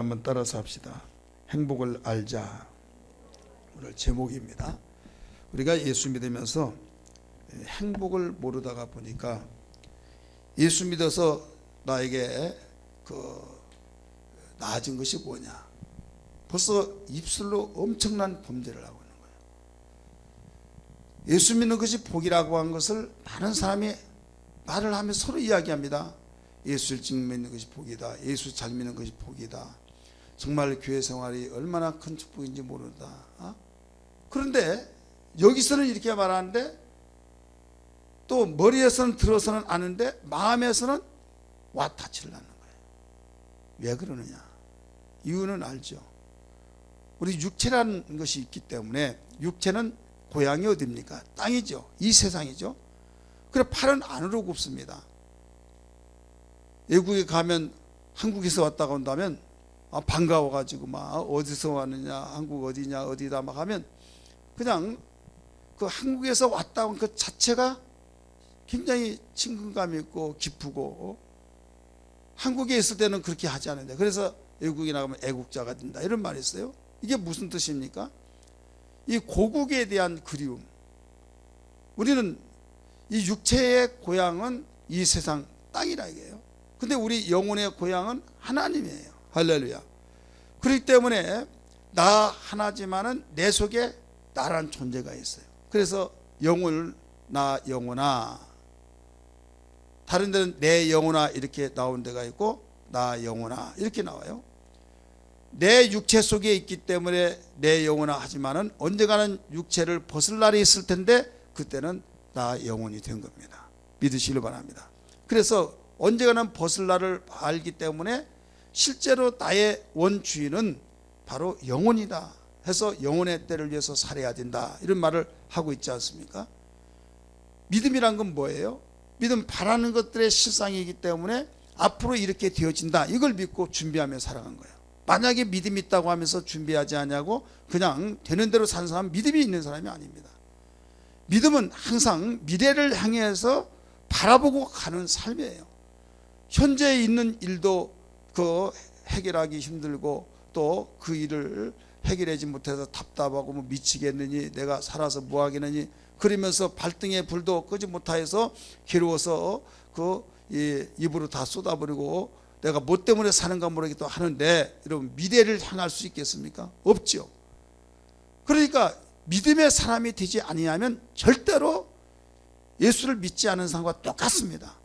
한번 따라서 합시다. 행복을 알자. 오늘 제목입니다. 우리가 예수 믿으면서 행복을 모르다가 보니까 예수 믿어서 나에게 나아진 것이 뭐냐, 벌써 입술로 엄청난 범죄를 하고 있는 거예요. 예수 믿는 것이 복이라고 한 것을 많은 사람이 말을 하며 서로 이야기합니다. 예수를 믿는 것이 복이다. 예수 잘 믿는 것이 복이다. 정말 교회 생활이 얼마나 큰 축복인지 모른다. 그런데 여기서는 이렇게 말하는데 또 머리에서는 들어서는 아는데 마음에서는 와타치를 하는 거예요. 왜 그러느냐? 이유는 알죠. 우리 육체라는 것이 있기 때문에, 육체는 고향이 어디입니까? 땅이죠. 이 세상이죠. 그래 팔은 안으로 굽습니다. 외국에 가면, 한국에서 왔다가 온다면 반가워가지고 막 어디서 왔느냐, 한국 어디냐, 어디다 막 하면 그냥 그 한국에서 왔다 온 그 자체가 굉장히 친근감이 있고 기쁘고, 한국에 있을 때는 그렇게 하지 않는데, 그래서 외국에 나가면 애국자가 된다 이런 말이 있어요. 이게 무슨 뜻입니까? 이 고국에 대한 그리움. 우리는 이 육체의 고향은 이 세상 땅이라 이게요. 근데 우리 영혼의 고향은 하나님이에요. 할렐루야. 그렇기 때문에 나 하나지만은 내 속에 나란 존재가 있어요. 그래서 영혼을 나 영혼아, 다른 데는 내 영혼아 이렇게 나온 데가 있고 나 영혼아 이렇게 나와요. 내 육체 속에 있기 때문에 내 영혼아 하지만은 언젠가는 육체를 벗을 날이 있을 텐데 그때는 나 영혼이 된 겁니다. 믿으시길 바랍니다. 그래서 언젠가는 벗을 날을 알기 때문에 실제로 나의 원주인은 바로 영혼이다 해서 영혼의 때를 위해서 살아야 된다 이런 말을 하고 있지 않습니까? 믿음이란 건 뭐예요? 믿음 바라는 것들의 실상이기 때문에 앞으로 이렇게 되어진다 이걸 믿고 준비하며 살아간 거예요. 만약에 믿음이 있다고 하면서 준비하지 않냐고 그냥 되는 대로 사는 사람은 믿음이 있는 사람이 아닙니다. 믿음은 항상 미래를 향해서 바라보고 가는 삶이에요. 현재 있는 일도 해결하기 힘들고 또 그 일을 해결하지 못해서 답답하고 뭐 미치겠느니 내가 살아서 뭐 하겠느니 그러면서 발등에 불도 끄지 못하여서 괴로워서 입으로 다 쏟아버리고 내가 뭐 때문에 사는가 모르겠다 하는데, 여러분 미래를 향할 수 있겠습니까? 없죠. 그러니까 믿음의 사람이 되지 아니하면 절대로 예수를 믿지 않은 사람과 똑같습니다.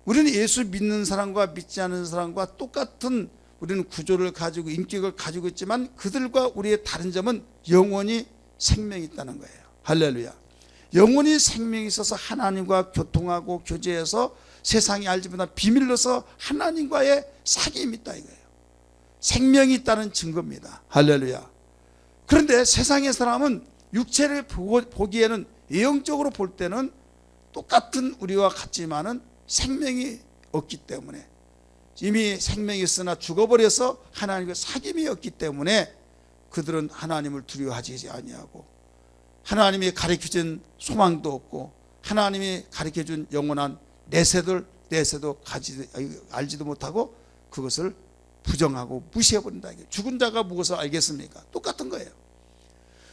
우리는 예수 믿는 사람과 믿지 않는 사람과 똑같은 우리는 구조를 가지고 인격을 가지고 있지만 그들과 우리의 다른 점은 영원히 생명이 있다는 거예요. 할렐루야. 영원히 생명이 있어서 하나님과 교통하고 교제해서 세상이 알지 못한 비밀로서 하나님과의 사귐이 있다 이거예요. 생명이 있다는 증거입니다. 할렐루야. 그런데 세상의 사람은 육체를 보기에는 영적으로 볼 때는 똑같은 우리와 같지만은 생명이 없기 때문에, 이미 생명이 있으나 죽어버려서 하나님과 사귐이 없기 때문에 그들은 하나님을 두려워하지 아니하고 하나님이 가르쳐준 소망도 없고 하나님이 가르쳐준 영원한 내세도 알지도 못하고 그것을 부정하고 무시해버린다. 죽은 자가 무엇을 알겠습니까? 똑같은 거예요.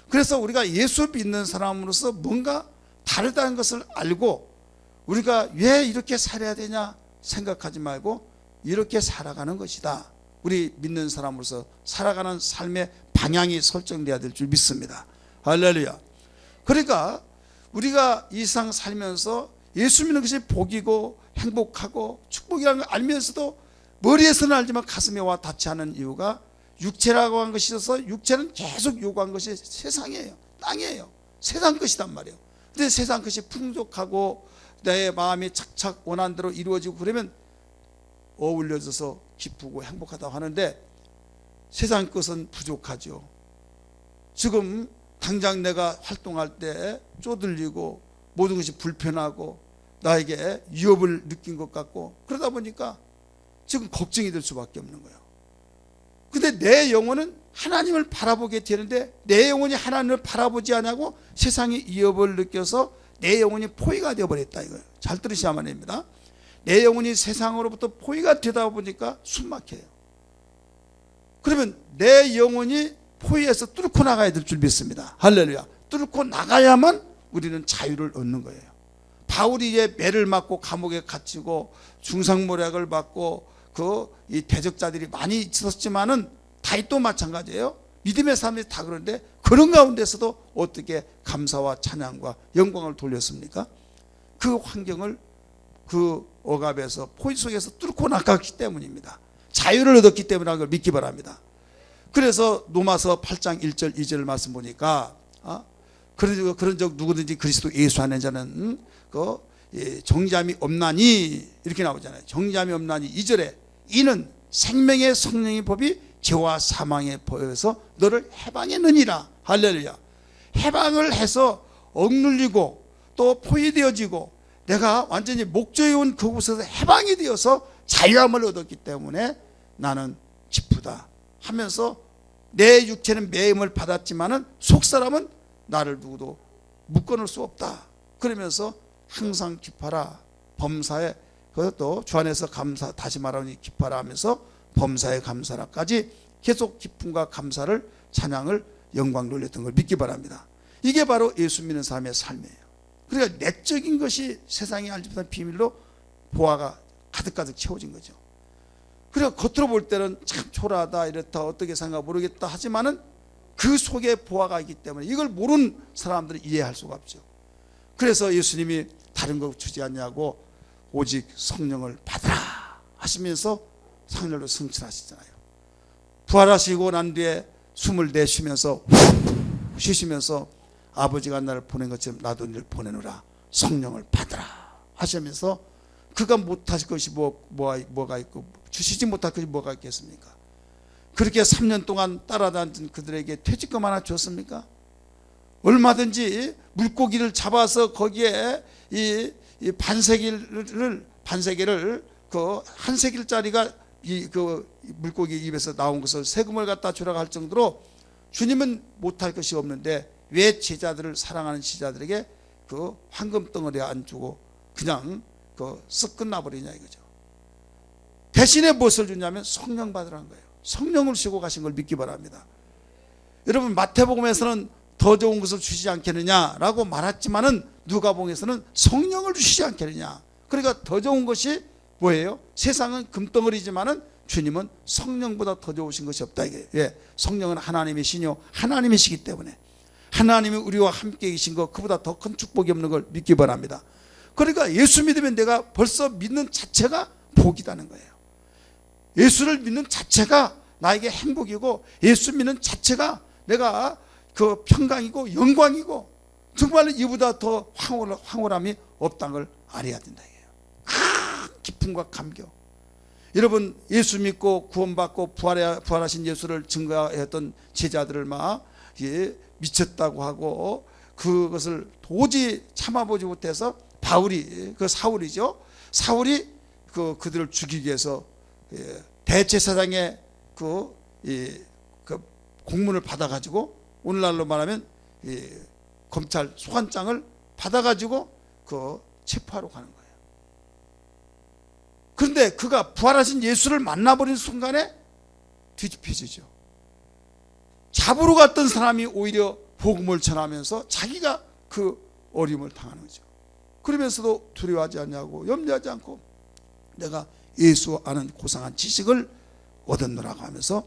그래서 우리가 예수 믿는 사람으로서 뭔가 다르다는 것을 알고 우리가 왜 이렇게 살아야 되냐 생각하지 말고 이렇게 살아가는 것이다. 우리 믿는 사람으로서 살아가는 삶의 방향이 설정돼야 될 줄 믿습니다. 할렐루야. 그러니까 우리가 이 세상 살면서 예수 믿는 것이 복이고 행복하고 축복이라는 걸 알면서도 머리에서는 알지만 가슴에 와 닿지 않은 이유가 육체라고 한 것이 있어서 육체는 계속 요구한 것이 세상이에요. 땅이에요. 세상 것이단 말이에요. 근데 세상 것이 풍족하고 내 마음이 착착 원한 대로 이루어지고 그러면 어울려져서 기쁘고 행복하다고 하는데 세상 것은 부족하죠. 지금 당장 내가 활동할 때 쪼들리고 모든 것이 불편하고 나에게 위협을 느낀 것 같고 그러다 보니까 지금 걱정이 될 수밖에 없는 거예요. 근데 내 영혼은 하나님을 바라보게 되는데 내 영혼이 하나님을 바라보지 않고 세상의 위협을 느껴서 내 영혼이 포위가 되어버렸다 이거예요. 잘 들으셔야만 됩니다. 내 영혼이 세상으로부터 포위가 되다 보니까 숨 막혀요. 그러면 내 영혼이 포위에서 뚫고 나가야 될 줄 믿습니다. 할렐루야. 뚫고 나가야만 우리는 자유를 얻는 거예요. 바울이 매를 맞고 감옥에 갇히고 중상모략을 받고 이 대적자들이 많이 있었지만은 다윗도 마찬가지예요. 믿음의 삶이 다 그런데 그런 가운데서도 어떻게 감사와 찬양과 영광을 돌렸습니까? 그 환경을 그 억압에서 포위 속에서 뚫고 나갔기 때문입니다. 자유를 얻었기 때문이라는 걸 믿기 바랍니다. 그래서 로마서 8장 1절 2절 말씀 보니까 그런 적 누구든지 그리스도 예수 안에 자는 정죄함이 없나니 이렇게 나오잖아요. 정죄함이 없나니 2절에 이는 생명의 성령의 법이 죄와 사망의 법에서 너를 해방했느니라. 할렐루야. 해방을 해서 억눌리고 또 포위되어지고 내가 완전히 목적에 온 그곳에서 해방이 되어서 자유함을 얻었기 때문에 나는 기쁘다 하면서 내 육체는 매임을 받았지만은 속사람은 나를 누구도 묶어놓을 수 없다. 그러면서 항상 기뻐라. 범사에 그것도 주 안에서 감사 다시 말하니 기뻐라 하면서 범사에 감사라까지 계속 기쁨과 감사를 찬양을 영광 돌렸던 걸 믿기 바랍니다. 이게 바로 예수 믿는 사람의 삶이에요. 그러니까 내적인 것이 세상에 알지 못한 비밀로 보화가 가득가득 채워진 거죠. 그러니까 겉으로 볼 때는 참 초라하다 이렇다 어떻게 생각하 모르겠다 하지만은 그 속에 보화가 있기 때문에 이걸 모르는 사람들은 이해할 수가 없죠. 그래서 예수님이 다른 거 주지 않냐고 오직 성령을 받으라 하시면서 상렬로 승천하시잖아요. 부활하시고 난 뒤에 숨을 내쉬면서 쉬시면서 아버지가 나를 보낸 것처럼 나도 너를 보내노라. 성령을 받으라 하시면서 그가 못하실 것이 뭐가 있고 주시지 못할 것이 뭐가 있겠습니까? 그렇게 3년 동안 따라다니던 그들에게 퇴직금 하나 줬습니까? 얼마든지 물고기를 잡아서 거기에 이 반세기를 그 한 세길짜리가 그 물고기 입에서 나온 것을 세금을 갖다 주라고 할 정도로 주님은 못할 것이 없는데 왜 제자들을 사랑하는 제자들에게 그 황금 덩어리 안 주고 그냥 쓱 끝나버리냐 이거죠. 대신에 무엇을 주냐면 성령 받으라는 거예요. 성령을 주고 가신 걸 믿기 바랍니다. 여러분 마태복음에서는 더 좋은 것을 주시지 않겠느냐라고 말했지만은 누가복음에서는 성령을 주시지 않겠느냐. 그러니까 더 좋은 것이 뭐예요? 세상은 금덩어리지만은 주님은 성령보다 더 좋으신 것이 없다 이게. 예, 성령은 하나님이시뇨 하나님이시기 때문에 하나님이 우리와 함께 계신 것 그보다 더 큰 축복이 없는 걸 믿기 바랍니다. 그러니까 예수 믿으면 내가 벌써 믿는 자체가 복이라는 거예요. 예수를 믿는 자체가 나에게 행복이고 예수 믿는 자체가 내가 그 평강이고 영광이고 정말 이보다 더 황홀함이 없다는 걸 알아야 된다 이게요. 기쁨과 감격. 여러분 예수 믿고 구원받고 부활하신 예수를 증거했던 제자들을 막 미쳤다고 하고 그것을 도저히 참아보지 못해서 바울이 그 사울이죠. 사울이 그들을 죽이기 위해서 대제사장의 그 공문을 받아가지고 오늘날로 말하면 검찰 소환장을 받아가지고 체포하러 가는 거예요. 그런데 그가 부활하신 예수를 만나버린 순간에 뒤집혀지죠. 잡으러 갔던 사람이 오히려 복음을 전하면서 자기가 그 어려움을 당하는 거죠. 그러면서도 두려워하지 않냐고 염려하지 않고 내가 예수 아는 고상한 지식을 얻었노라고 하면서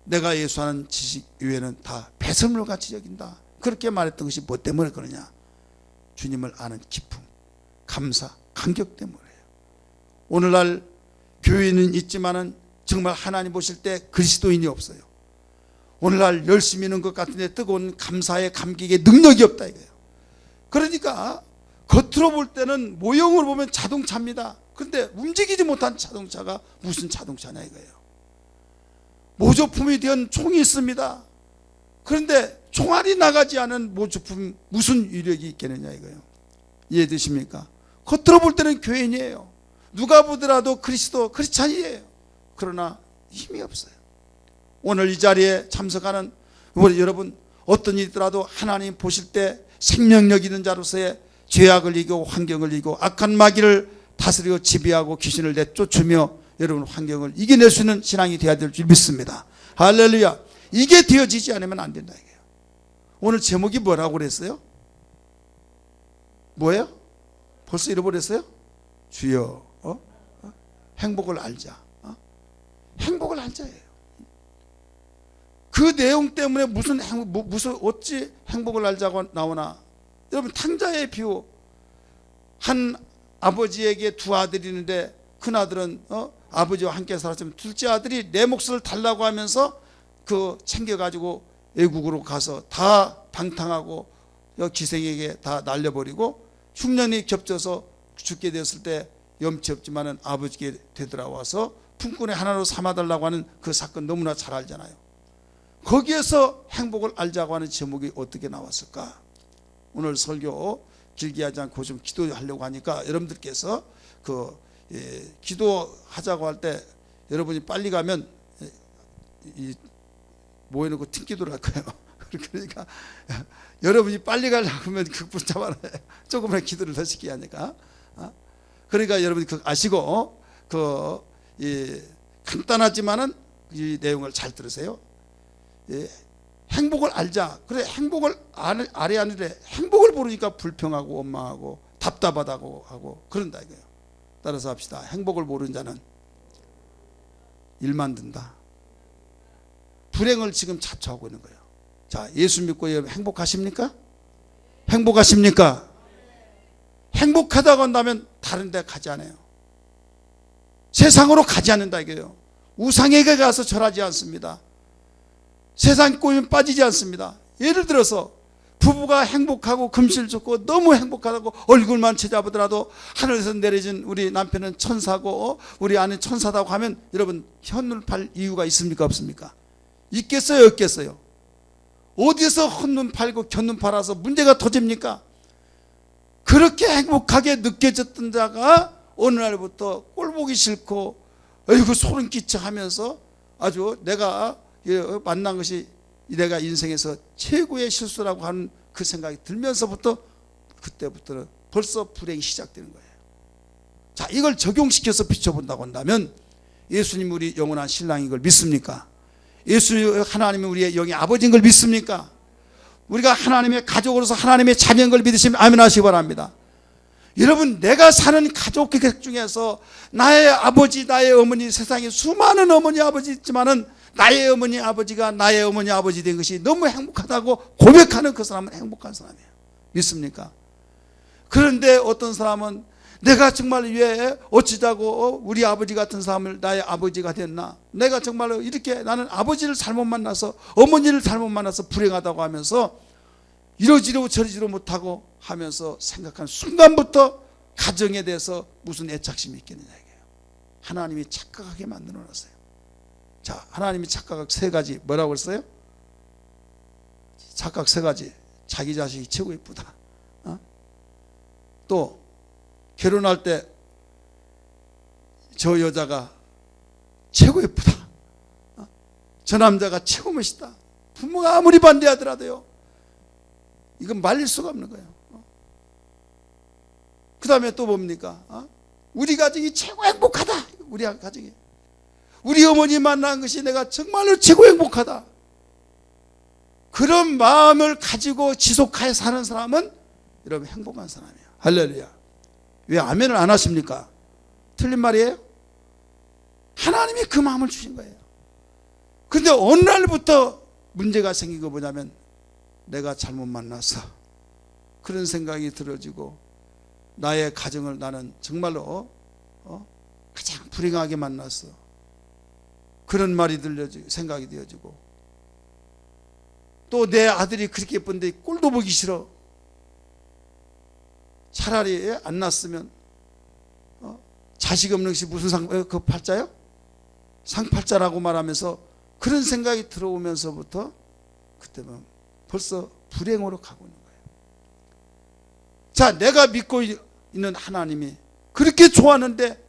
내가 예수 아는 지식 이외에는 다 배설물 같이 여긴다. 그렇게 말했던 것이 뭐 때문에 그러냐? 주님을 아는 기쁨, 감사, 감격 때문이에요. 오늘날 교회는 있지만은 정말 하나님 보실 때 그리스도인이 없어요. 오늘날 열심히 있는 것 같은데 뜨거운 감사의 감격의 능력이 없다 이거예요. 그러니까 겉으로 볼 때는 모형을 보면 자동차입니다. 그런데 움직이지 못한 자동차가 무슨 자동차냐 이거예요. 모조품이 된 총이 있습니다. 그런데 총알이 나가지 않은 모조품 무슨 위력이 있겠느냐 이거예요. 이해되십니까? 겉으로 볼 때는 교인이에요. 누가 보더라도 크리스찬이에요. 그러나 힘이 없어요. 오늘 이 자리에 참석하는 우리 여러분 어떤 일이더라도 하나님 보실 때 생명력 있는 자로서의 죄악을 이기고 환경을 이기고 악한 마귀를 다스리고 지배하고 귀신을 내쫓으며 여러분 환경을 이겨낼 수 있는 신앙이 되어야 될 줄 믿습니다. 할렐루야. 이게 되어지지 않으면 안 된다 이게요. 오늘 제목이 뭐라고 그랬어요? 뭐예요? 벌써 잃어버렸어요? 주여 행복을 알자. 행복을 알자예요. 그 내용 때문에 무슨 어찌 행복을 알자고 나오나. 여러분, 탕자의 비유. 한 아버지에게 두 아들이 있는데 큰 아들은 아버지와 함께 살았지만 둘째 아들이 내 몫을 달라고 하면서 그 챙겨가지고 외국으로 가서 다 방탕하고 기생에게 다 날려버리고 흉년이 겹쳐서 죽게 되었을 때 염치 없지만은 아버지께 되돌아와서 품꾼의 하나로 삼아달라고 하는 그 사건 너무나 잘 알잖아요. 거기에서 행복을 알자고 하는 제목이 어떻게 나왔을까? 오늘 설교 길게 하지 않고 좀 기도하려고 하니까 여러분들께서 기도하자고 할 때 여러분이 빨리 가면 모여놓고 튕기도록 할 거예요. 그러니까 여러분이 빨리 가려고 하면 붙잡아놔요. 조금만 기도를 더 시키게 하니까. 그러니까 여러분이 아시고 간단하지만은 이 내용을 잘 들으세요. 행복을 알자. 그래, 행복을 알아야 하는데 행복을 모르니까 불평하고 원망하고 답답하다고 하고 그런다 이거예요. 따라서 합시다. 행복을 모르는 자는 일만 든다. 불행을 지금 자초하고 있는 거예요. 자, 예수 믿고 행복하십니까? 행복하십니까? 행복하다고 한다면 다른 데 가지 않아요. 세상으로 가지 않는다 이거예요. 우상에게 가서 절하지 않습니다. 세상 꼬임 빠지지 않습니다. 예를 들어서 부부가 행복하고 금실 좋고 너무 행복하다고 얼굴만 쳐다보더라도 하늘에서 내려진 우리 남편은 천사고 우리 아내는 천사다고 하면 여러분 헛눈 팔 이유가 있습니까 없습니까? 있겠어요 없겠어요? 어디서 헛눈 팔고 곁눈 팔아서 문제가 터집니까? 그렇게 행복하게 느껴졌던 자가 어느 날부터 꼴보기 싫고 어이구 소름 끼쳐 하면서 아주 내가 만난 것이 내가 인생에서 최고의 실수라고 하는 그 생각이 들면서부터 그때부터는 벌써 불행이 시작되는 거예요. 자, 이걸 적용시켜서 비춰본다고 한다면 예수님 우리 영원한 신랑인 걸 믿습니까? 예수 하나님이 우리의 영의 아버지인 걸 믿습니까? 우리가 하나님의 가족으로서 하나님의 자녀인 걸 믿으시면 아멘 하시기 바랍니다. 여러분, 내가 사는 가족 중에서 나의 아버지 나의 어머니, 세상에 수많은 어머니 아버지 있지만은 나의 어머니 아버지가 나의 어머니 아버지 된 것이 너무 행복하다고 고백하는 그 사람은 행복한 사람이에요. 믿습니까? 그런데 어떤 사람은 내가 정말 왜 어찌자고 우리 아버지 같은 사람을 나의 아버지가 됐나, 내가 정말로 이렇게 나는 아버지를 잘못 만나서 어머니를 잘못 만나서 불행하다고 하면서 이러지도 저러지도 못하고 하면서 생각한 순간부터 가정에 대해서 무슨 애착심이 있겠느냐 이게요. 하나님이 착각하게 만들어 놨어요. 자, 하나님이 착각 세 가지 뭐라고 했어요? 착각 세 가지. 자기 자식이 최고 예쁘다. 또 결혼할 때 저 여자가 최고 예쁘다. 저 남자가 최고 멋있다. 부모가 아무리 반대하더라도요, 이건 말릴 수가 없는 거예요. 그 다음에 또 뭡니까? 우리 가정이 최고 행복하다. 우리 가정이, 우리 어머니 만난 것이 내가 정말로 최고 행복하다. 그런 마음을 가지고 지속하여 사는 사람은 여러분 행복한 사람이에요. 할렐루야. 왜 아멘을 안 하십니까? 틀린 말이에요? 하나님이 그 마음을 주신 거예요. 근데 어느 날부터 문제가 생긴 거 뭐냐면 내가 잘못 만나서 그런 생각이 들어지고 나의 가정을 나는 정말로 가장 불행하게 만났어. 그런 말이 들려지고 생각이 되어지고, 또 내 아들이 그렇게 예쁜데 꼴도 보기 싫어. 차라리 안 낳았으면 자식 없는 것이 무슨 그 팔자요? 상팔자라고 말하면서 그런 생각이 들어오면서부터 그때는 벌써 불행으로 가고 있는 거예요. 자, 내가 믿고 있는 하나님이 그렇게 좋았는데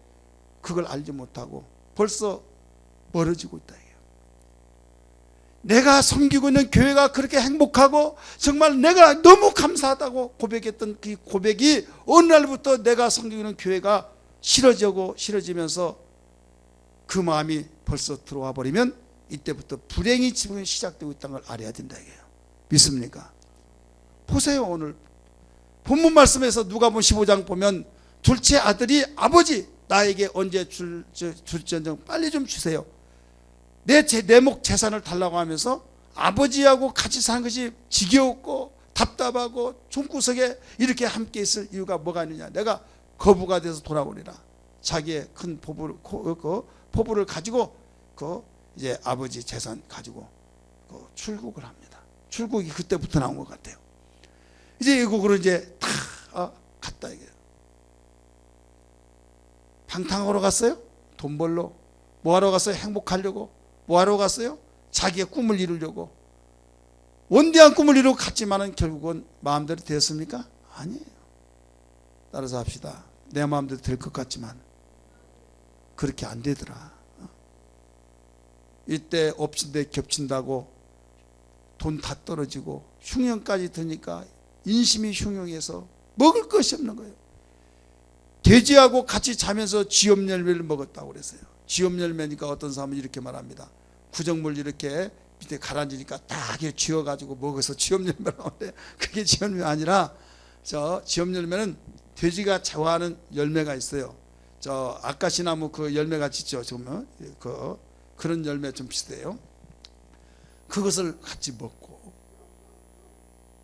그걸 알지 못하고 벌써 멀어지고 있다. 내가 섬기고 있는 교회가 그렇게 행복하고 정말 내가 너무 감사하다고 고백했던 그 고백이 어느 날부터 내가 섬기고 있는 교회가 싫어지면서 그 마음이 벌써 들어와 버리면 이때부터 불행이 지금 시작되고 있다는 걸 알아야 된다 이게요. 믿습니까? 보세요. 오늘 본문 말씀에서 누가복음 15장 보면 둘째 아들이 아버지 나에게 언제 줄지언정 빨리 좀 주세요. 내 목 재산을 달라고 하면서 아버지하고 같이 사는 것이 지겨웠고 답답하고 총구석에 이렇게 함께 있을 이유가 뭐가 있느냐. 내가 거부가 돼서 돌아오리라. 자기의 큰 포부를 가지고 이제 아버지 재산 가지고 출국을 합니다. 출국이 그때부터 나온 것 같아요. 이제 외국으로 이제 다 갔다 이게. 방탕하러 갔어요? 돈 벌러. 뭐 하러 갔어요? 행복하려고. 뭐 하러 갔어요? 자기의 꿈을 이루려고. 원대한 꿈을 이루고 갔지만은 결국은 마음대로 되었습니까? 아니에요. 따라서 합시다. 내 마음대로 될 것 같지만 그렇게 안 되더라. 이때 엎친데 겹친다고 돈 다 떨어지고 흉년까지 드니까 인심이 흉흉해서 먹을 것이 없는 거예요. 돼지하고 같이 자면서 쥐염열매를 먹었다고 그랬어요. 쥐염열매니까 어떤 사람은 이렇게 말합니다. 구정물 이렇게 밑에 가라앉으니까 딱 쥐어가지고 먹어서 쥐염열매라고 하는데 그게 쥐염열매 아니라 쥐염열매는 돼지가 좋아하는 열매가 있어요. 아까시나무 그 열매같이 있죠. 그런 열매 좀 비슷해요. 그것을 같이 먹고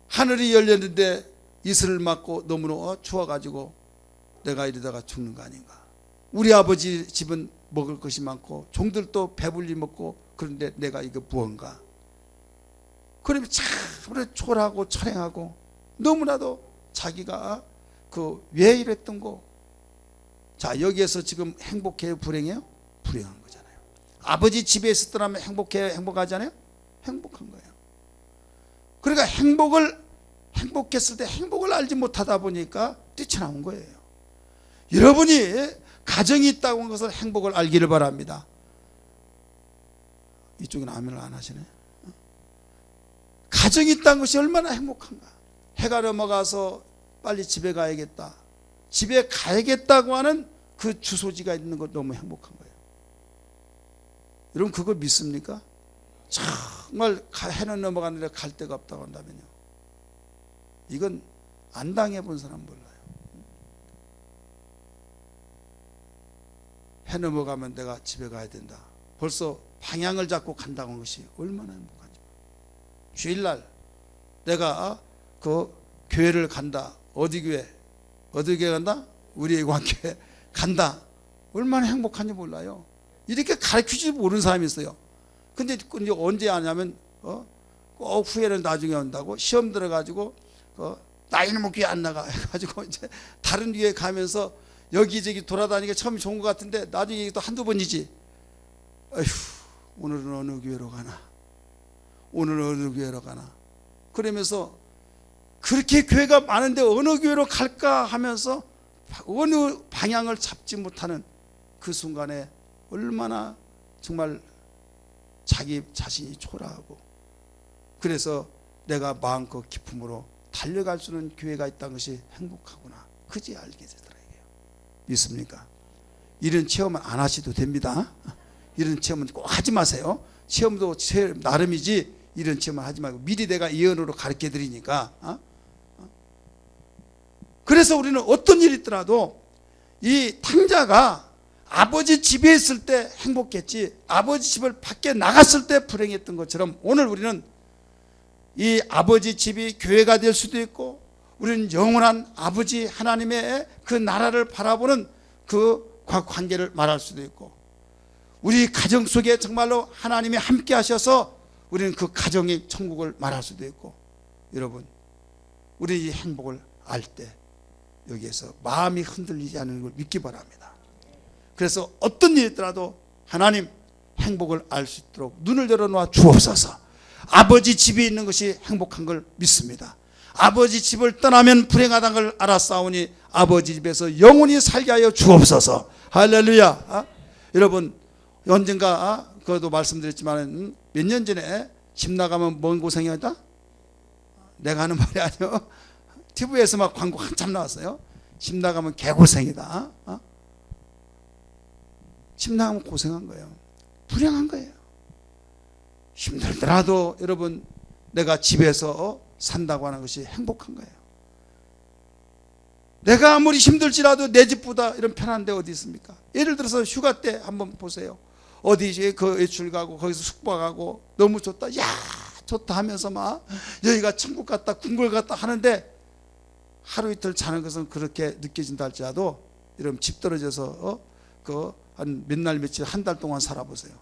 하늘이 열렸는데 이슬을 맞고 너무나 추워가지고 내가 이러다가 죽는 거 아닌가. 우리 아버지 집은 먹을 것이 많고 종들도 배불리 먹고 그런데 내가 이거 무언가. 그러면 참 초라하고 철행하고 너무나도 자기가 왜 이랬던 거. 자, 여기에서 지금 행복해요? 불행해요? 불행한 거잖아요. 아버지 집에 있었더라면 행복해요? 행복하지 않아요? 행복한 거예요. 그러니까 행복했을 때 행복을 알지 못하다 보니까 뛰쳐나온 거예요. 여러분이 가정이 있다고 하는 것을 행복을 알기를 바랍니다. 이쪽은 아멘을 안 하시네. 가정이 있다는 것이 얼마나 행복한가. 해가 넘어가서 빨리 집에 가야겠다. 집에 가야겠다고 하는 그 주소지가 있는 것 너무 행복한 거예요. 여러분 그거 믿습니까? 정말 해는 넘어가는데 갈 데가 없다고 한다면요. 이건 안 당해본 사람 몰라요. 해 넘어가면 내가 집에 가야 된다. 벌써 방향을 잡고 간다고 하는 것이 얼마나 행복한지. 주일날 내가 교회를 간다. 어디 교회 간다? 우리 애관교회 간다. 얼마나 행복한지 몰라요. 이렇게 가르치지 모르는 사람이 있어요. 근데 언제 하냐면 꼭 후회는 나중에 온다고 시험 들어가지고 나이는 뭐 교회 안 나가 해가지고 이제 다른 교회 가면서 여기저기 돌아다니기가 처음이 좋은 것 같은데 나중에 또 한두 번이지. 어휴, 오늘은 어느 교회로 가나? 오늘은 어느 교회로 가나? 그러면서 그렇게 교회가 많은데 어느 교회로 갈까 하면서 어느 방향을 잡지 못하는 그 순간에 얼마나 정말 자기 자신이 초라하고 그래서 내가 마음껏 기쁨으로 달려갈 수 있는 교회가 있다는 것이 행복하구나. 그제 알게 되더라. 믿습니까? 이런 체험은 안 하셔도 됩니다. 이런 체험은 꼭 하지 마세요. 체험도 나름이지 이런 체험을 하지 말고 미리 내가 예언으로 가르쳐 드리니까. 그래서 우리는 어떤 일이 있더라도 이 탕자가 아버지 집에 있을 때 행복했지 아버지 집을 밖에 나갔을 때 불행했던 것처럼 오늘 우리는 이 아버지 집이 교회가 될 수도 있고 우리는 영원한 아버지 하나님의 그 나라를 바라보는 그 관계를 말할 수도 있고 우리 가정 속에 정말로 하나님이 함께 하셔서 우리는 그 가정의 천국을 말할 수도 있고 여러분 우리 이 행복을 알 때 여기에서 마음이 흔들리지 않는 걸 믿기 바랍니다. 그래서 어떤 일이 있더라도 하나님 행복을 알 수 있도록 눈을 열어놓아 주옵소서. 아버지 집이 있는 것이 행복한 걸 믿습니다. 아버지 집을 떠나면 불행하다는 걸 알았사오니 아버지 집에서 영원히 살게 하여 주옵소서. 할렐루야. 여러분 언젠가 그것도 말씀드렸지만 몇 년 전에 집 나가면 뭔 고생이 하다? 내가 하는 말이 아니요. TV에서 막 광고 한참 나왔어요. 집 나가면 개고생이다. 집 나가면 고생한 거예요. 불행한 거예요. 힘들더라도 여러분 내가 집에서 산다고 하는 것이 행복한 거예요. 내가 아무리 힘들지라도 내 집보다 이런 편한 데 어디 있습니까? 예를 들어서 휴가 때 한번 보세요. 어디 그 외출 가고 거기서 숙박하고 너무 좋다, 야 좋다 하면서 막 여기가 천국 같다, 궁궐 같다 하는데 하루 이틀 자는 것은 그렇게 느껴진다 할지라도 여러분 집 떨어져서 그 한 몇 날 며칠 한 달 동안 살아보세요.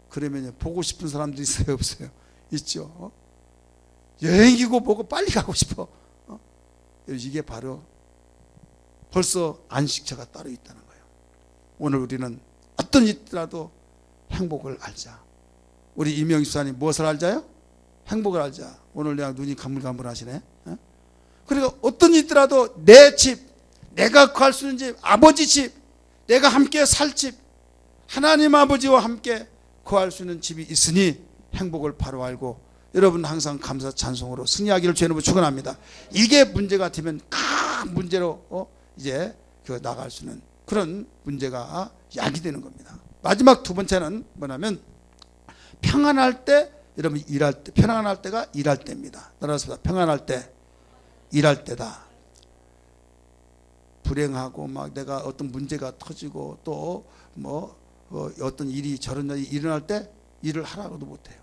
그러면 보고 싶은 사람도 있어요, 없어요? 있죠. 여행이고 보고 빨리 가고 싶어. 이게 바로 벌써 안식처가 따로 있다는 거예요. 오늘 우리는 어떤 일이라도 행복을 알자. 우리 이명희 수사님 무엇을 알자요? 행복을 알자. 오늘 내가 눈이 가물가물하시네. 그러니까 어떤 일이라도 내 집, 내가 구할 수 있는 집, 아버지 집, 내가 함께 살 집, 하나님 아버지와 함께 구할 수 있는 집이 있으니 행복을 바로 알고 여러분 항상 감사 찬송으로 승리하기를 주의 이름으로 축원합니다. 이게 문제가 되면 큰 문제로 이제 그 나갈 수 있는 그런 문제가 야기되는 겁니다. 마지막 두 번째는 뭐냐면 평안할 때, 여러분 일할 때, 평안할 때가 일할 때입니다. 따라서 평안할 때 일할 때다. 불행하고 막 내가 어떤 문제가 터지고 또 뭐 어떤 일이 저런 일이 일어날 때 일을 하라고도 못해요.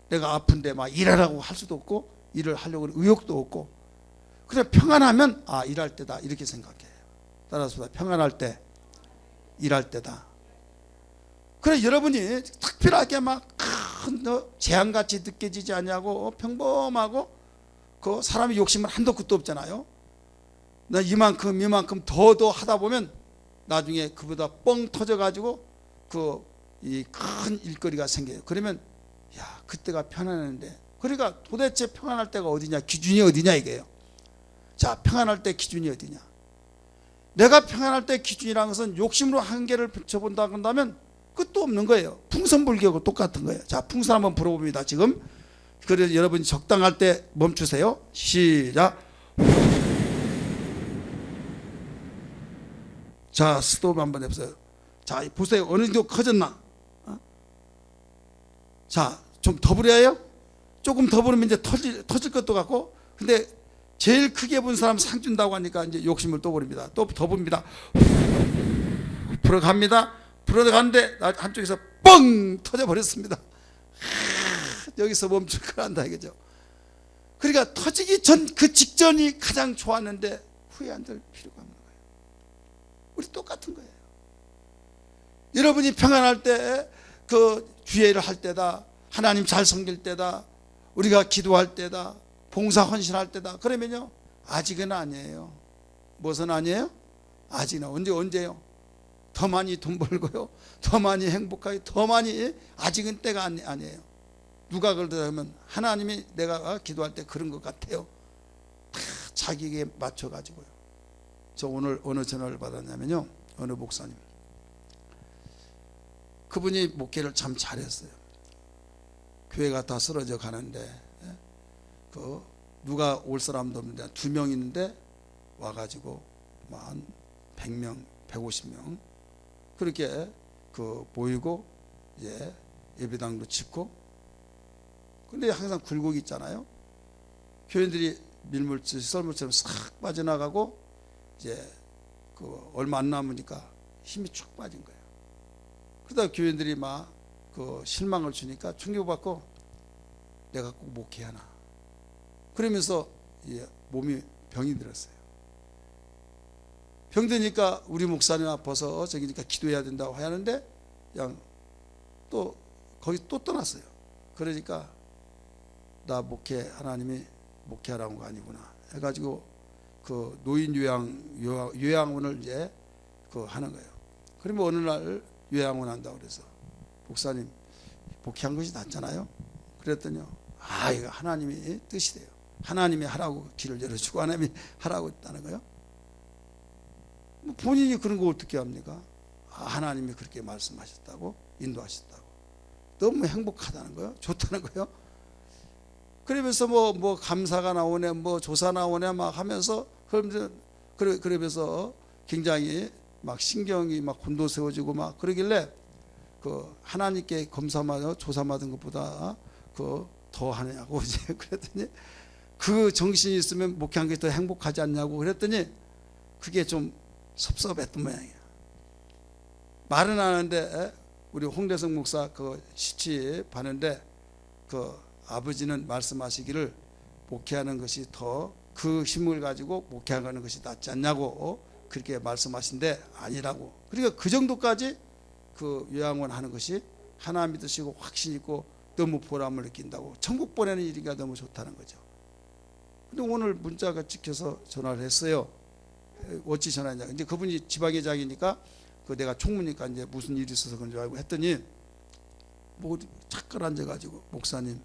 내가 아픈데 막 일하라고 할 수도 없고 일을 하려고 의욕도 없고, 그래 평안하면 아 일할 때다 이렇게 생각해요. 따라서 평안할 때 일할 때다. 그래 여러분이 특별하게 막 큰 재앙같이 느껴지지 않냐고 평범하고 그 사람의 욕심은 한도 끝도 없잖아요. 나 이만큼 더 하다 보면 나중에 그보다 뻥 터져가지고 그 이 큰 일거리가 생겨요. 그러면 야 그때가 편안했는데, 그러니까 도대체 평안할 때가 어디냐, 기준이 어디냐 이게요. 자 평안할 때 기준이 어디냐. 내가 평안할 때 기준이라는 것은 욕심으로 한계를 붙여본다고 한다면 끝도 없는 거예요. 풍선불교하고 똑같은 거예요. 자 풍선 한번 불어봅니다 지금. 그래서 여러분이 적당할 때 멈추세요. 시작. 자 스톱 한번 해보세요. 자 보세요. 어느 정도 커졌나. 자 좀 더 불어야 조금 더 부르면 이제 터질 것도 같고, 근데 제일 크게 분 사람 상 준다고 하니까 이제 욕심을 또 부립니다. 또 더 붑니다. 불어갑니다. 불어가는데 한쪽에서 뻥 터져버렸습니다. 여기서 멈출 거란다 이거죠. 그러니까 터지기 전 그 직전이 가장 좋았는데 후회 안 될 필요가 없는 거예요. 우리 똑같은 거예요. 여러분이 평안할 때 그 주의를 할 때다, 하나님 잘 섬길 때다, 우리가 기도할 때다, 봉사 헌신할 때다. 그러면요 아직은 아니에요. 무엇은 아니에요? 아직은 언제요? 더 많이 돈 벌고요, 더 많이 행복하게, 더 많이, 아직은 때가 아니에요. 누가 그러더라면 하나님이 내가 기도할 때 그런 것 같아요. 다 자기에게 맞춰가지고요. 저 오늘 어느 전화를 받았냐면요, 어느 목사님, 그분이 목회를 참 잘했어요. 교회가 다 쓰러져 가는데 그 누가 올 사람도 없는데 2명 있는데 와가지고 한 100명 150명 그렇게 그 모이고 이제 예배당도 짓고, 근데 항상 굴곡이 있잖아요. 교인들이 밀물질 썰물처럼 싹 빠져나가고 이제 그 얼마 안 남으니까 힘이 쭉 빠진 거예요. 그러다 교인들이 막 그 실망을 주니까 충격받고 내가 꼭 목회하나 그러면서 몸이 병이 들었어요. 병드니까 우리 목사님 아파서 저기니까 기도해야 된다고 하는데 그냥 또 거기 또 떠났어요. 그러니까 나 목회, 하나님이 목회하라는 거 아니구나 해가지고 그 노인 요양원을 이제 그 하는 거예요. 그러면 어느 날 요양원 한다고 그래서 목사님 목회한 것이 낫잖아요. 그랬더니요, 아 이거 하나님이 뜻이래요. 하나님이 하라고 길을 열어주고 하나님이 하라고 했다는 거예요. 뭐 본인이 그런 거 어떻게 합니까? 아, 하나님이 그렇게 말씀하셨다고, 인도하셨다고, 너무 행복하다는 거예요. 좋다는 거예요. 그러면서 뭐 감사가 나오네, 뭐 조사 나오네 막 하면서 그러면서 굉장히 막 신경이 막 곤도세워지고 막 그러길래 그 하나님께 검사받아 조사받은 것보다 더 하느냐고 이제 그랬더니 그 정신이 있으면 목회한 게 더 행복하지 않냐고 그랬더니 그게 좀 섭섭했던 모양이에요. 말은 안 하는데 우리 홍대성 목사 그 시치 봤는데 그 아버지는 말씀하시기를 목회하는 것이 더 그 힘을 가지고 목회하는 것이 낫지 않냐고 그렇게 말씀하신데 아니라고. 그러니까 그 정도까지 그 요양원 하는 것이 하나님 믿으시고 확신 있고 너무 보람을 느낀다고. 천국 보내는 일이가 너무 좋다는 거죠. 근데 오늘 문자가 찍혀서 전화를 했어요. 어찌 전화했냐. 이제 그분이 지방회장이니까 그 내가 총무니까 이제 무슨 일이 있어서 그런 줄 알고 했더니 뭐 착걸 앉아가지고 목사님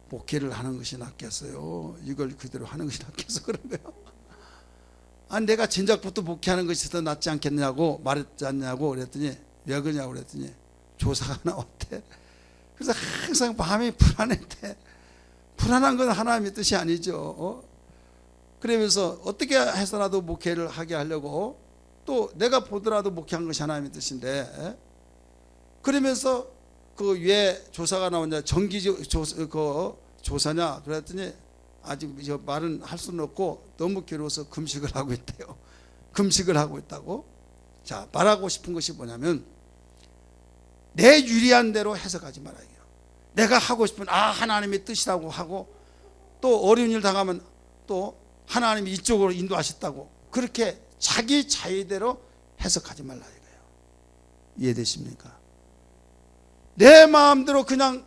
목회를 하는 것이 낫겠어요. 이걸 그대로 하는 것이 낫겠어 그런 거예요. 아니 내가 진작부터 목회하는 것이 더 낫지 않겠냐고 말했지 않냐고 그랬더니 왜 그러냐고 그랬더니 조사가 나왔대. 그래서 항상 마음이 불안했대. 불안한 건 하나님의 뜻이 아니죠. 그러면서 어떻게 해서라도 목회를 하게 하려고 또 내가 보더라도 목회한 것이 하나님의 뜻인데 그러면서 그 왜 조사가 나오냐 정기 조사냐 그랬더니 아직 말은 할 수는 없고 너무 괴로워서 금식을 하고 있대요. 금식을 하고 있다고. 자, 말하고 싶은 것이 뭐냐면 내 유리한 대로 해석하지 말아요. 내가 하고 싶은 하나님의 뜻이라고 하고 또 어려운 일 당하면 또 하나님이 이쪽으로 인도하셨다고 그렇게 자기 자의대로 해석하지 말라 이거예요. 이해되십니까? 내 마음대로 그냥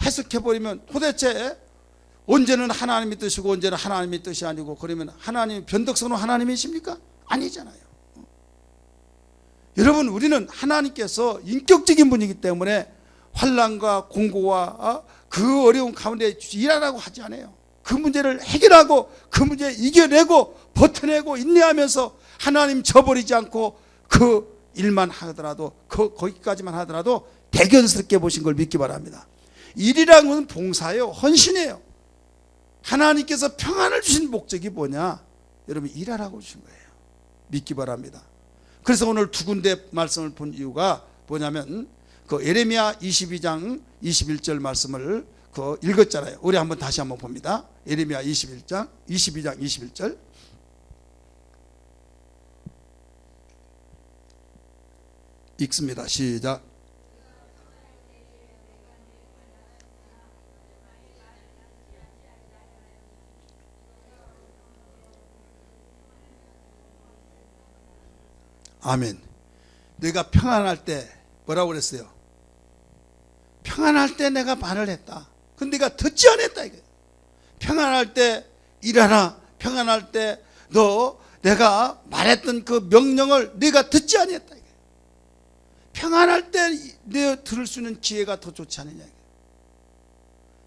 해석해버리면 도대체 언제는 하나님의 뜻이고 언제는 하나님의 뜻이 아니고 그러면 하나님 변덕스러운 하나님이십니까? 아니잖아요. 여러분 우리는 하나님께서 인격적인 분이기 때문에 환난과 공고와 그 어려운 가운데 일하라고 하지 않아요. 그 문제를 해결하고 그 문제 이겨내고 버텨내고 인내하면서 하나님 저버리지 않고 그 일만 하더라도 거기까지만 하더라도 대견스럽게 보신 걸 믿기 바랍니다. 일이라는 것은 봉사예요. 헌신이에요. 하나님께서 평안을 주신 목적이 뭐냐? 여러분 일하라고 주신 거예요. 믿기 바랍니다. 그래서 오늘 두 군데 말씀을 본 이유가 뭐냐면 그 예레미야 22장 21절 말씀을 읽었잖아요. 우리 한번 다시 한번 봅니다. 예레미야 22장 21절 읽습니다. 시작. 아멘. 내가 평안할 때 뭐라고 그랬어요? 평안할 때 내가 말을 했다. 근데 내가 듣지 않았다 이게. 평안할 때 일하라. 평안할 때 너 내가 말했던 그 명령을 네가 듣지 않았다 이게. 평안할 때 내 들을 수 있는 기회가 더 좋지 않느냐 이게.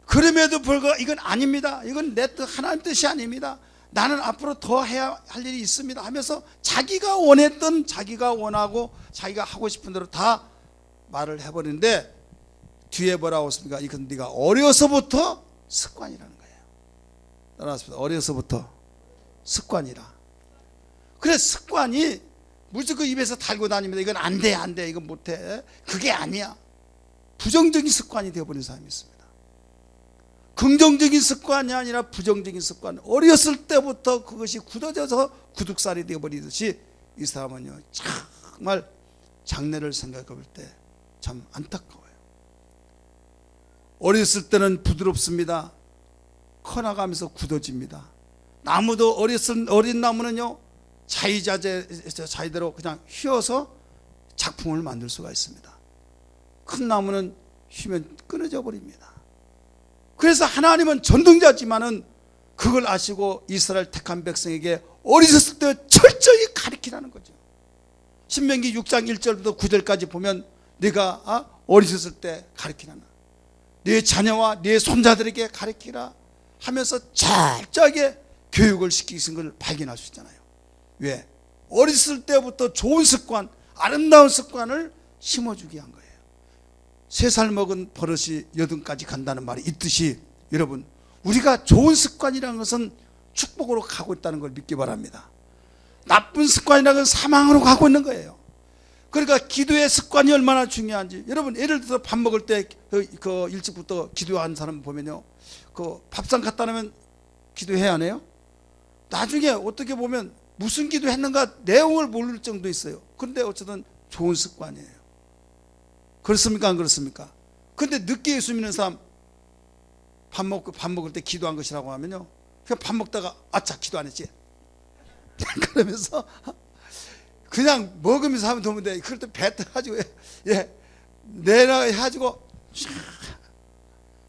그럼에도 불구하고 이건 아닙니다. 이건 내 뜻 하나님 뜻이 아닙니다. 나는 앞으로 더 해야 할 일이 있습니다 하면서 자기가 원했던 자기가 원하고 자기가 하고 싶은 대로 다 말을 해버리는데 뒤에 뭐라고 했습니까? 이건 네가 어려서부터 습관이라는 거예요. 따라하십시오. 어려서부터 습관이라. 그래 습관이 무조건 입에서 달고 다닙니다. 이건 안 돼, 안 돼, 이건 못해. 그게 아니야. 부정적인 습관이 되어버린 사람이 있습니다. 긍정적인 습관이 아니라 부정적인 습관. 어렸을 때부터 그것이 굳어져서 구둑살이 되어버리듯이 이 사람은요 정말 장래를 생각해 볼 때 참 안타까워요. 어렸을 때는 부드럽습니다. 커나가면서 굳어집니다. 나무도 어린 나무는요 자의대로 그냥 휘어서 작품을 만들 수가 있습니다. 큰 나무는 휘면 끊어져 버립니다. 그래서 하나님은 전능자지만은 그걸 아시고 이스라엘 택한 백성에게 어리석을 때 철저히 가르치라는 거죠. 신명기 6장 1절부터 9절까지 보면 네가 어리석을 때 가르치라. 네 자녀와 네 손자들에게 가르치라 하면서 철저하게 교육을 시키신 걸 발견할 수 있잖아요. 왜? 어렸을 때부터 좋은 습관, 아름다운 습관을 심어주게 한 거예요. 3살 먹은 버릇이 8까지 간다는 말이 있듯이 여러분 우리가 좋은 습관이라는 것은 축복으로 가고 있다는 걸 믿기 바랍니다. 나쁜 습관이라는 건 사망으로 가고 있는 거예요. 그러니까 기도의 습관이 얼마나 중요한지. 여러분 예를 들어서 밥 먹을 때 그 일찍부터 기도하는 사람 보면요, 그 밥상 갖다 놓으면 기도해야 하네요. 나중에 어떻게 보면 무슨 기도했는가 내용을 모를 정도 있어요. 그런데 어쨌든 좋은 습관이에요. 그렇습니까 안 그렇습니까? 근데 늦게 예수 믿는 사람 밥 먹을 때 기도한 것이라고 하면요, 그냥 밥 먹다가 아차 기도 안 했지 그러면서 그냥 먹으면서 하면 되는데, 그럴 때 뱉어가지고 내라 해가지고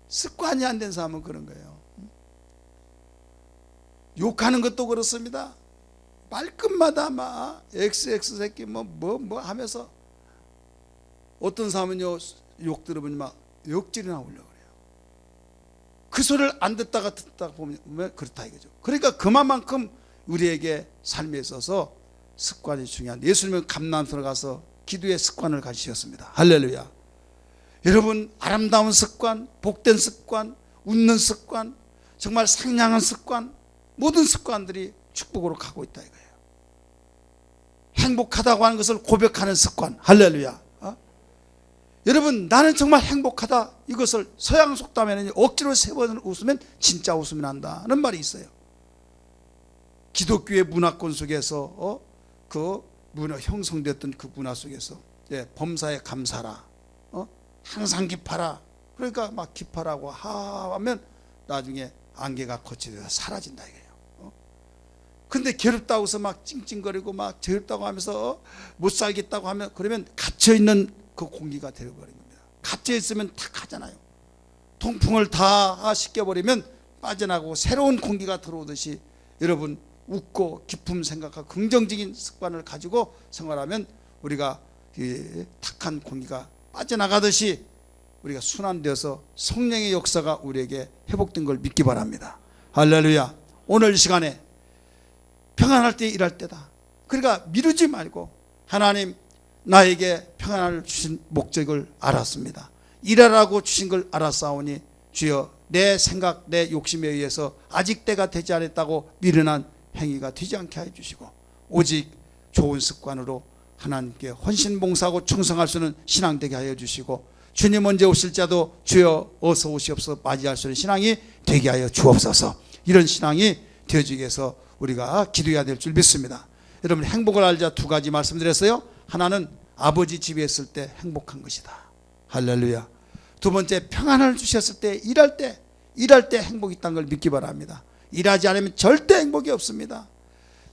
습관이 안 된 사람은 그런 거예요. 욕하는 것도 그렇습니다. 말끝마다 막 XX 새끼 뭐 하면서, 어떤 사람은요 욕 들으면 막 욕질이 나오려고 그래요. 그 소리를 안 듣다가 보면 그렇다 이거죠. 그러니까 그만큼 우리에게 삶에 있어서 습관이 중요한데, 예수님은 감람산에 가서 기도의 습관을 가지셨습니다. 할렐루야. 여러분 아름다운 습관, 복된 습관, 웃는 습관, 정말 상냥한 습관, 모든 습관들이 축복으로 가고 있다 이거예요. 행복하다고 하는 것을 고백하는 습관. 할렐루야. 여러분 나는 정말 행복하다, 이것을 서양 속담에는 억지로 3번 웃으면 진짜 웃음이 난다는 말이 있어요. 기독교의 문화권 속에서 그 문화 형성됐던 그 문화 속에서 범사에 감사라, 항상 기뻐라, 그러니까 막 기뻐라고 하면 나중에 안개가 거치돼서 사라진다 이거예요. 근데 괴롭다고 해서 막 찡찡거리고 막 괴롭다고 하면서 못 살겠다고 하면, 그러면 갇혀있는 그 공기가 되어버린 겁니다. 갇혀있으면 다 가잖아요. 통풍을 다 씻겨버리면 빠져나가고 새로운 공기가 들어오듯이, 여러분 웃고 기쁨 생각하고 긍정적인 습관을 가지고 생활하면 우리가 이 탁한 공기가 빠져나가듯이 우리가 순환되어서 성령의 역사가 우리에게 회복된 걸 믿기 바랍니다. 할렐루야. 오늘 이 시간에 평안할 때 일할 때다. 그러니까 미루지 말고, 하나님 나에게 평안을 주신 목적을 알았습니다. 일하라고 주신 걸 알았사오니 주여 내 생각 내 욕심에 의해서 아직 때가 되지 않았다고 미련한 행위가 되지 않게 해주시고, 오직 좋은 습관으로 하나님께 헌신봉사하고 충성할 수 있는 신앙 되게 하여 주시고, 주님 언제 오실 자도 주여 어서 오시옵소서 맞이할 수 있는 신앙이 되게 하여 주옵소서. 이런 신앙이 되어지기 위해서 우리가 기도해야 될 줄 믿습니다. 여러분 행복을 알자 2가지 말씀드렸어요. 하나는 아버지 집에 있을 때 행복한 것이다. 할렐루야. 2번째 평안을 주셨을 때, 일할 때 행복이 있다는 걸 믿기 바랍니다. 일하지 않으면 절대 행복이 없습니다.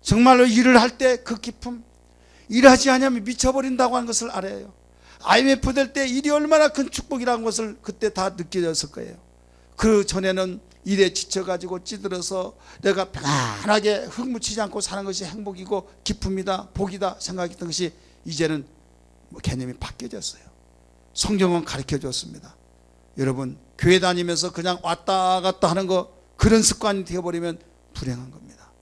정말로 일을 할 때 그 기쁨, 일하지 않으면 미쳐버린다고 하는 것을 알아요. IMF 될 때 일이 얼마나 큰 축복이라는 것을 그때 다 느껴졌을 거예요. 그 전에는 일에 지쳐가지고 찌들어서 내가 편안하게 흙묻히지 않고 사는 것이 행복이고 기쁨이다, 복이다 생각했던 것이 이제는 개념이 바뀌어졌어요. 성경은 가르쳐 줬습니다. 여러분 교회 다니면서 그냥 왔다 갔다 하는 거, 그런 습관이 되어버리면 불행한 겁니다.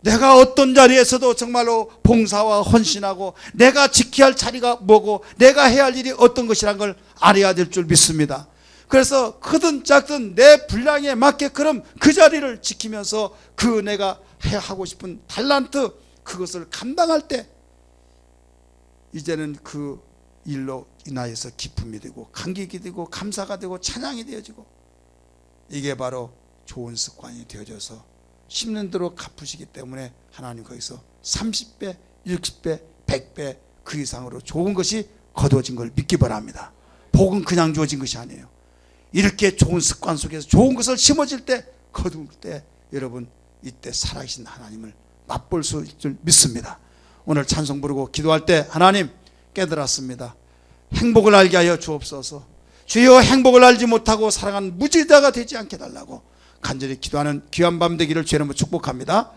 내가 어떤 자리에서도 정말로 봉사와 헌신하고 내가 지켜야 할 자리가 뭐고 내가 해야 할 일이 어떤 것이란 걸 알아야 될 줄 믿습니다. 그래서 크든 작든 내 분량에 맞게끔 그 자리를 지키면서 그 내가 하고 싶은 달란트, 그것을 감당할 때 이제는 그 일로 인하여서 기쁨이 되고 감격이 되고 감사가 되고 찬양이 되어지고, 이게 바로 좋은 습관이 되어져서 10년 대로 갚으시기 때문에 하나님 거기서 30배, 60배, 100배 그 이상으로 좋은 것이 거두어진 걸 믿기 바랍니다. 복은 그냥 주어진 것이 아니에요. 이렇게 좋은 습관 속에서 좋은 것을 심어질 때, 거둘 때 여러분 이때 살아계신 하나님을 맛볼 수 있을 줄 믿습니다. 오늘 찬송 부르고 기도할 때 하나님 깨달았습니다. 행복을 알게 하여 주옵소서. 주여 행복을 알지 못하고 살아가는 무지자가 되지 않게 달라고 간절히 기도하는 귀한 밤 되기를 주의 이름으로 축복합니다.